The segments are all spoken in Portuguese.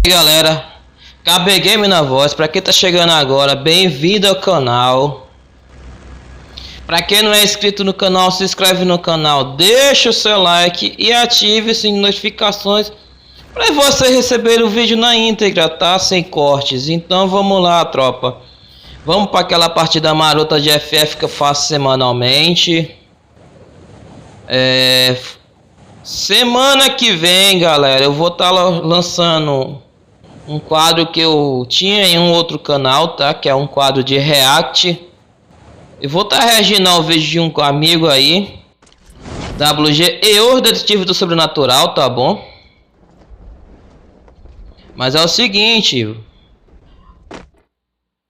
Galera, KB Game na voz. Pra quem tá chegando agora, bem-vindo ao canal. Pra quem não é inscrito no canal, se inscreve no canal, deixa o seu like e ative o sininho de notificações para você receber o vídeo na íntegra, tá? Sem cortes. Então vamos lá, tropa. Vamos para aquela partida marota de FF que eu faço semanalmente. Semana que vem, galera, eu vou estar lançando um quadro que eu tinha em um outro canal, tá? Que é um quadro de react. Eu vou estar reagindo ao vídeo de um amigo aí, WG Eu, Detetive do Sobrenatural, tá bom? Mas é o seguinte,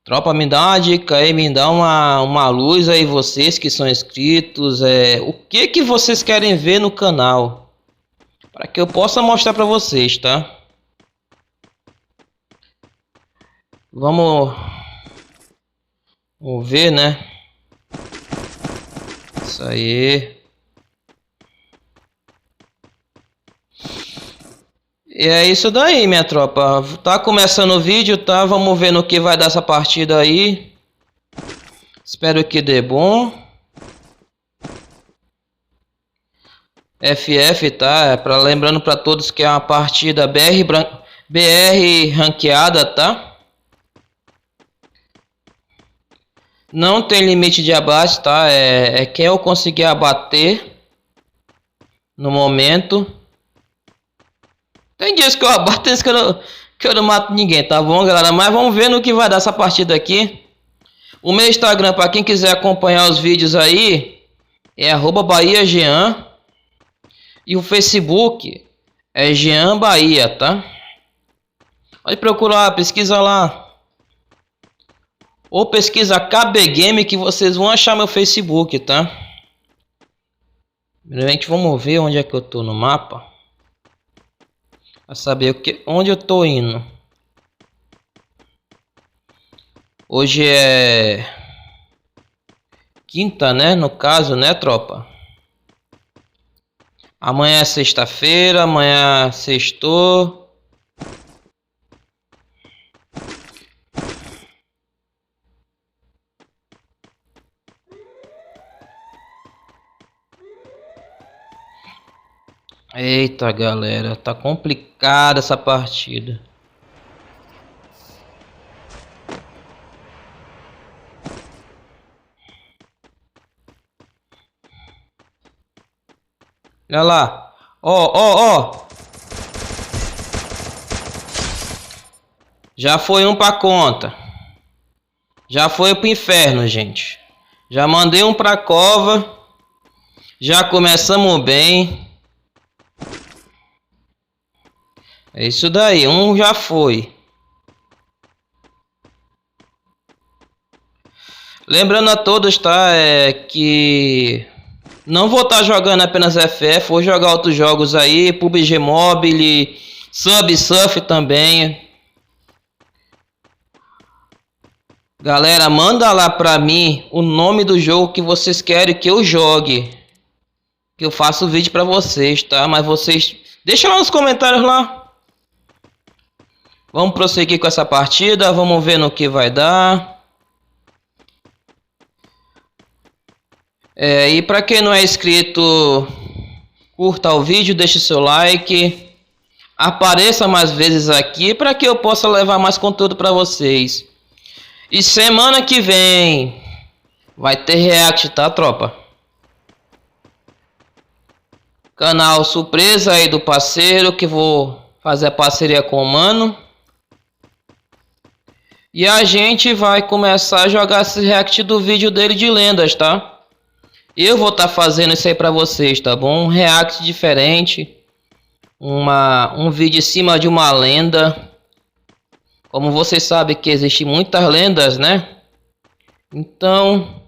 tropa, me dá uma dica aí, me dá uma luz aí, vocês que são inscritos, o que vocês querem ver no canal, para que eu possa mostrar para vocês, tá? Vamos ver, né? Isso aí. E é isso daí, minha tropa. Tá começando o vídeo, tá? Vamos ver no que vai dar essa partida aí. Espero que dê bom. FF, tá? Lembrando para todos que é uma partida BR ranqueada, tá? Não tem limite de abate, tá? É quem eu conseguir abater no momento. Tem dias que eu abato, tem dias que eu não mato ninguém, tá bom, galera? Mas vamos ver no que vai dar essa partida aqui. O meu Instagram, para quem quiser acompanhar os vídeos aí, é @BahiaJean. E o Facebook é Jean Bahia, tá? Pode procurar, pesquisa lá. Ou pesquisa KB Game que vocês vão achar meu Facebook, tá? Primeiramente vamos ver onde é que eu tô no mapa. Pra saber onde eu tô indo. Hoje é quinta, né? No caso, né, tropa? Amanhã é sexta-feira, amanhã sextou. Eita, galera, tá complicada essa partida. Olha lá. Ó. Já foi um pra conta. Já foi pro inferno, gente. Já mandei um pra cova. Já começamos bem. É isso daí, um já foi. Lembrando a todos, tá? Que não vou estar jogando apenas FF, vou jogar outros jogos aí, PUBG Mobile, Subsurf também. Galera, manda lá pra mim o nome do jogo que vocês querem que eu jogue. Que eu faço o vídeo pra vocês, tá? Mas vocês... deixa lá nos comentários lá. Vamos prosseguir com essa partida, vamos ver no que vai dar. E para quem não é inscrito, curta o vídeo, deixe seu like, apareça mais vezes aqui para que eu possa levar mais conteúdo para vocês. E semana que vem vai ter react, tá, tropa? Canal surpresa aí do parceiro, que vou fazer a parceria com o mano. E a gente vai começar a jogar esse react do vídeo dele de lendas, tá? Eu vou estar fazendo isso aí pra vocês, tá bom? Um react diferente. Um vídeo em cima de uma lenda. Como vocês sabem que existem muitas lendas, né? Então...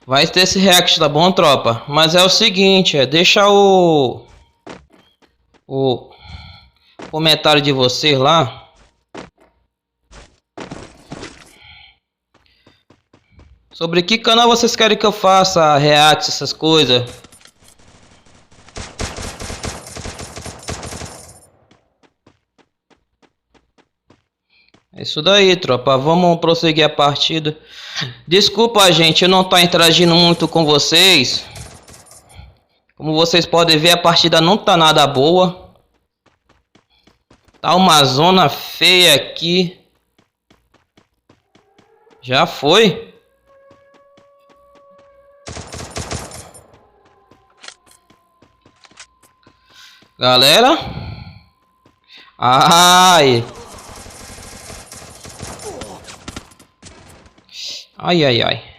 vai ter esse react, tá bom, tropa? Mas é o seguinte, deixa o comentário de vocês lá. Sobre que canal vocês querem que eu faça react, essas coisas? É isso daí, tropa. Vamos prosseguir a partida. Desculpa, gente, eu não tô interagindo muito com vocês. Como vocês podem ver, a partida não tá nada boa. Tá uma zona feia aqui. Já foi? Galera? Ai! Ai, ai, ai.